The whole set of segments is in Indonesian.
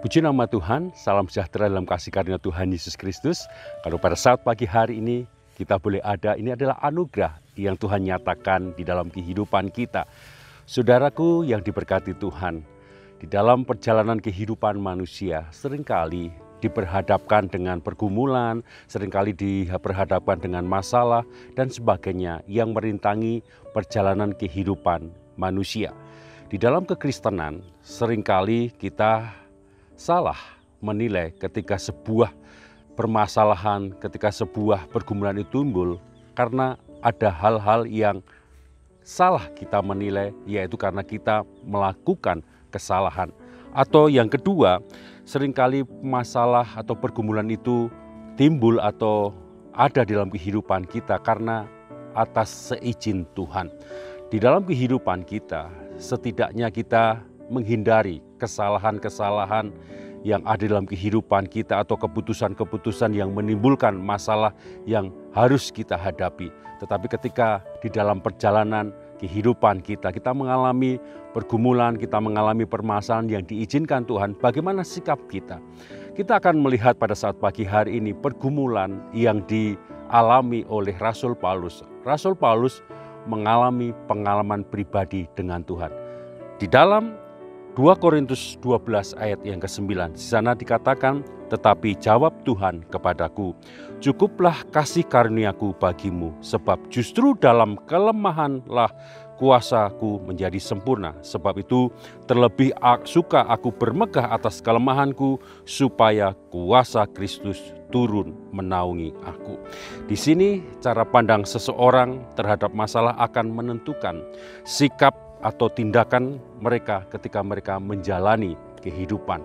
Puji nama Tuhan, salam sejahtera dalam kasih karunia Tuhan Yesus Kristus. Kalau pada saat pagi hari ini kita boleh ada, ini adalah anugerah yang Tuhan nyatakan di dalam kehidupan kita. Saudaraku yang diberkati Tuhan, di dalam perjalanan kehidupan manusia seringkali diperhadapkan dengan pergumulan, seringkali diperhadapkan dengan masalah dan sebagainya yang merintangi perjalanan kehidupan manusia. Di dalam kekristenan seringkali kita salah menilai ketika sebuah permasalahan, ketika sebuah pergumulan itu timbul karena ada hal-hal yang salah kita menilai, yaitu karena kita melakukan kesalahan. Atau yang kedua, seringkali masalah atau pergumulan itu timbul atau ada dalam kehidupan kita karena atas seizin Tuhan. Di dalam kehidupan kita, setidaknya kita menghindari kesalahan-kesalahan yang ada dalam kehidupan kita atau keputusan-keputusan yang menimbulkan masalah yang harus kita hadapi. Tetapi ketika di dalam perjalanan kehidupan kita mengalami pergumulan, kita mengalami permasalahan yang diizinkan Tuhan, bagaimana sikap kita? Kita akan melihat pada saat pagi hari ini pergumulan yang dialami oleh Rasul Paulus. Rasul Paulus mengalami pengalaman pribadi dengan Tuhan. Di dalam 2 Korintus 12 ayat yang ke-9, di sana dikatakan, tetapi jawab Tuhan kepadaku, cukuplah kasih karuniaku bagimu, sebab justru dalam kelemahanlah kuasaku menjadi sempurna. Sebab itu terlebih suka aku bermegah atas kelemahanku, supaya kuasa Kristus turun menaungi aku. Di sini cara pandang seseorang terhadap masalah akan menentukan sikap atau tindakan mereka ketika mereka menjalani kehidupan.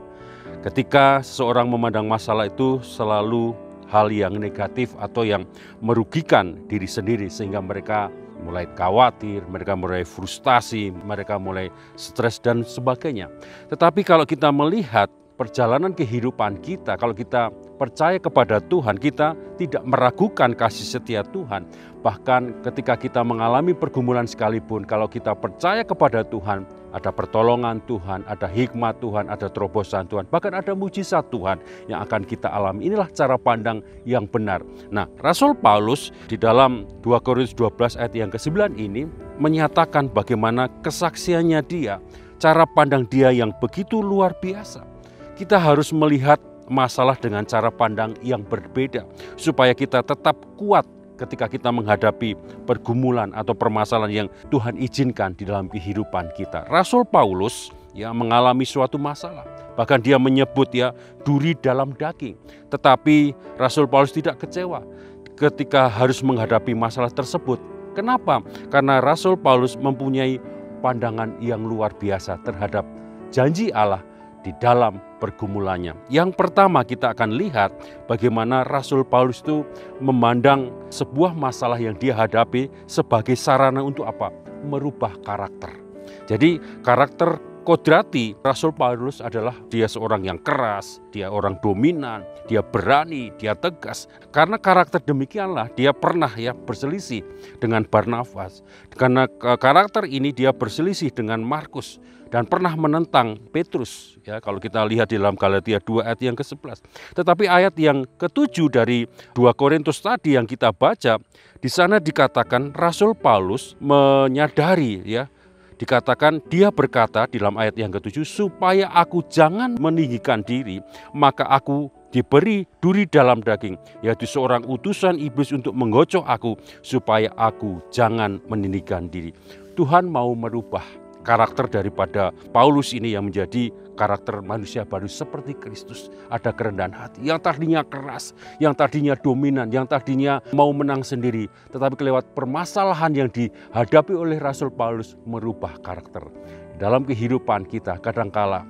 Ketika seseorang memandang masalah itu selalu hal yang negatif atau yang merugikan diri sendiri, sehingga mereka mulai khawatir, mereka mulai frustasi, mereka mulai stres dan sebagainya. Tetapi kalau kita melihat perjalanan kehidupan kita, kalau kita percaya kepada Tuhan, kita tidak meragukan kasih setia Tuhan. Bahkan ketika kita mengalami pergumulan sekalipun, kalau kita percaya kepada Tuhan, ada pertolongan Tuhan, ada hikmat Tuhan, ada terobosan Tuhan, bahkan ada mujizat Tuhan yang akan kita alami. Inilah cara pandang yang benar. Nah, Rasul Paulus di dalam 2 Korintus 12 ayat yang ke-9 ini menyatakan bagaimana kesaksiannya dia, cara pandang dia yang begitu luar biasa. Kita harus melihat masalah dengan cara pandang yang berbeda, supaya kita tetap kuat ketika kita menghadapi pergumulan atau permasalahan yang Tuhan izinkan di dalam kehidupan kita. Rasul Paulus mengalami suatu masalah. Bahkan dia menyebut duri dalam daging. Tetapi Rasul Paulus tidak kecewa ketika harus menghadapi masalah tersebut. Kenapa? Karena Rasul Paulus mempunyai pandangan yang luar biasa terhadap janji Allah di dalam pergumulannya. Yang pertama kita akan lihat bagaimana Rasul Paulus itu memandang sebuah masalah yang dia hadapi sebagai sarana untuk apa? Merubah karakter. Jadi karakter kodrati Rasul Paulus adalah dia seorang yang keras, dia orang dominan, dia berani, dia tegas. Karena karakter demikianlah dia pernah berselisih dengan Barnabas. Karena karakter ini dia berselisih dengan Markus dan pernah menentang Petrus. Kalau kita lihat di dalam Galatia 2 ayat yang ke-11. Tetapi ayat yang ke-7 dari 2 Korintus tadi yang kita baca, di sana dikatakan Rasul Paulus menyadari dikatakan dia berkata di dalam ayat yang ke-7, supaya aku jangan meninggikan diri, maka aku diberi duri dalam daging, yaitu seorang utusan iblis untuk menggocok aku, supaya aku jangan meninggikan diri. Tuhan mau merubah karakter daripada Paulus ini yang menjadi karakter manusia baru seperti Kristus. Ada kerendahan hati yang tadinya keras, yang tadinya dominan, yang tadinya mau menang sendiri. Tetapi lewat permasalahan yang dihadapi oleh Rasul Paulus merubah karakter. Dalam kehidupan kita kadangkala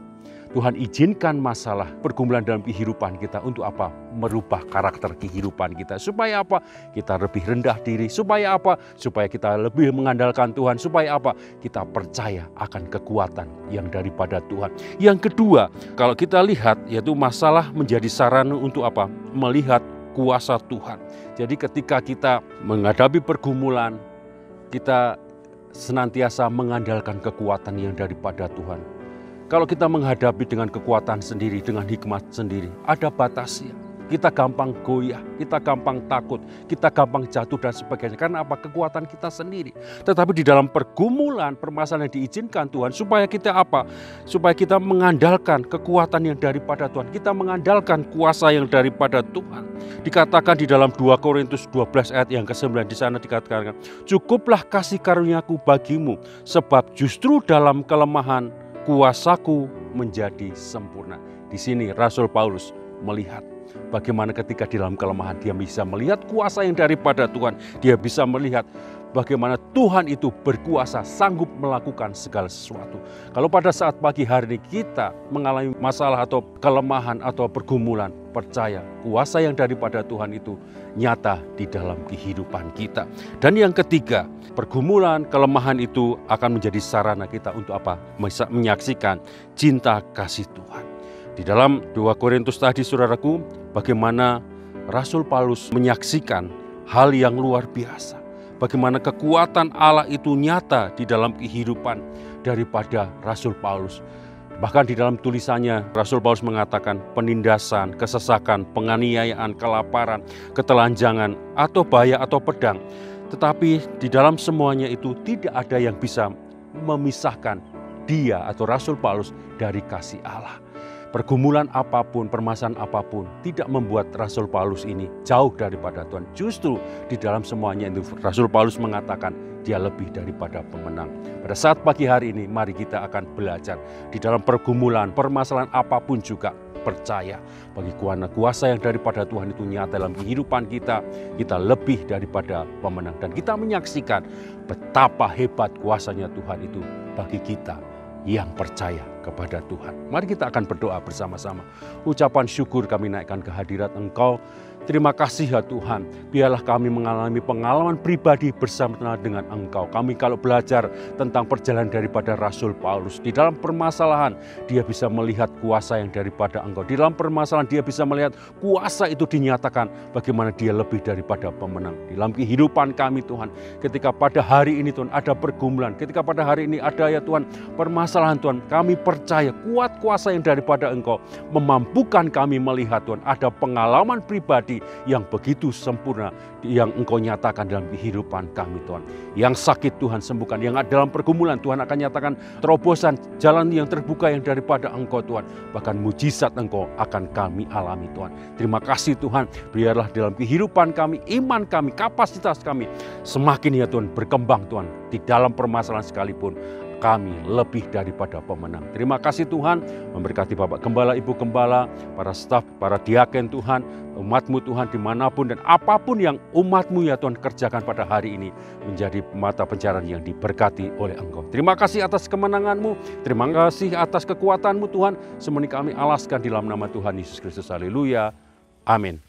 Tuhan izinkan masalah, pergumulan dalam kehidupan kita untuk apa? Merubah karakter kehidupan kita. Supaya apa? Kita lebih rendah diri. Supaya apa? Supaya kita lebih mengandalkan Tuhan. Supaya apa? Kita percaya akan kekuatan yang daripada Tuhan. Yang kedua, kalau kita lihat, yaitu masalah menjadi sarana untuk apa? Melihat kuasa Tuhan. Jadi ketika kita menghadapi pergumulan, kita senantiasa mengandalkan kekuatan yang daripada Tuhan. Kalau kita menghadapi dengan kekuatan sendiri, dengan hikmat sendiri, ada batasnya. Kita gampang goyah, kita gampang takut, kita gampang jatuh dan sebagainya. Karena apa? Kekuatan kita sendiri. Tetapi di dalam pergumulan, permasalahan yang diizinkan Tuhan, supaya kita apa? Supaya kita mengandalkan kekuatan yang daripada Tuhan. Kita mengandalkan kuasa yang daripada Tuhan. Dikatakan di dalam 2 Korintus 12 ayat yang ke-9, di sana dikatakan, cukuplah kasih karuniaku bagimu, sebab justru dalam kelemahan kuasaku menjadi sempurna. Di sini Rasul Paulus melihat bagaimana ketika di dalam kelemahan dia bisa melihat kuasa yang daripada Tuhan. Dia bisa melihat bagaimana Tuhan itu berkuasa, sanggup melakukan segala sesuatu. Kalau pada saat pagi hari ini kita mengalami masalah atau kelemahan atau pergumulan, percaya kuasa yang daripada Tuhan itu nyata di dalam kehidupan kita. Dan yang ketiga, pergumulan, kelemahan itu akan menjadi sarana kita untuk apa? Menyaksikan cinta kasih Tuhan. Di dalam 2 Korintus tadi, saudaraku, bagaimana Rasul Paulus menyaksikan hal yang luar biasa. Bagaimana kekuatan Allah itu nyata di dalam kehidupan daripada Rasul Paulus. Bahkan di dalam tulisannya, Rasul Paulus mengatakan penindasan, kesesakan, penganiayaan, kelaparan, ketelanjangan, atau bahaya atau pedang. Tetapi di dalam semuanya itu tidak ada yang bisa memisahkan dia atau Rasul Paulus dari kasih Allah. Pergumulan apapun, permasalahan apapun tidak membuat Rasul Paulus ini jauh daripada Tuhan. Justru di dalam semuanya itu Rasul Paulus mengatakan dia lebih daripada pemenang. Pada saat pagi hari ini mari kita akan belajar di dalam pergumulan, permasalahan apapun juga percaya bagi kuasa yang daripada Tuhan itu nyata dalam kehidupan kita. Kita lebih daripada pemenang dan kita menyaksikan betapa hebat kuasanya Tuhan itu bagi kita yang percaya kepada Tuhan. Mari kita akan berdoa bersama-sama. Ucapan syukur kami naikkan ke hadirat Engkau. Terima kasih ya Tuhan, biarlah kami mengalami pengalaman pribadi bersama dengan Engkau. Kami kalau belajar tentang perjalanan daripada Rasul Paulus, di dalam permasalahan dia bisa melihat kuasa yang daripada Engkau. Di dalam permasalahan dia bisa melihat kuasa itu dinyatakan bagaimana dia lebih daripada pemenang. Di dalam kehidupan kami Tuhan, ketika pada hari ini Tuhan ada pergumulan, ketika pada hari ini ada ya Tuhan permasalahan Tuhan, kami percaya kuat kuasa yang daripada Engkau memampukan kami melihat Tuhan ada pengalaman pribadi yang begitu sempurna yang Engkau nyatakan dalam kehidupan kami Tuhan. Yang sakit Tuhan sembuhkan, yang ada dalam pergumulan Tuhan akan nyatakan terobosan jalan yang terbuka yang daripada Engkau Tuhan. Bahkan mujizat Engkau akan kami alami Tuhan. Terima kasih Tuhan, biarlah dalam kehidupan kami, iman kami, kapasitas kami semakin ya Tuhan berkembang Tuhan. Di dalam permasalahan sekalipun kami lebih daripada pemenang. Terima kasih Tuhan, memberkati Bapak Gembala, Ibu Gembala, para staf, para diaken Tuhan, umat-Mu Tuhan dimanapun dan apapun yang umat-Mu ya Tuhan kerjakan pada hari ini menjadi mata pencarian yang diberkati oleh Engkau. Terima kasih atas kemenangan-Mu, terima kasih atas kekuatan-Mu Tuhan. Semuanya kami alaskan di dalam nama Tuhan Yesus Kristus. Haleluya. Amin.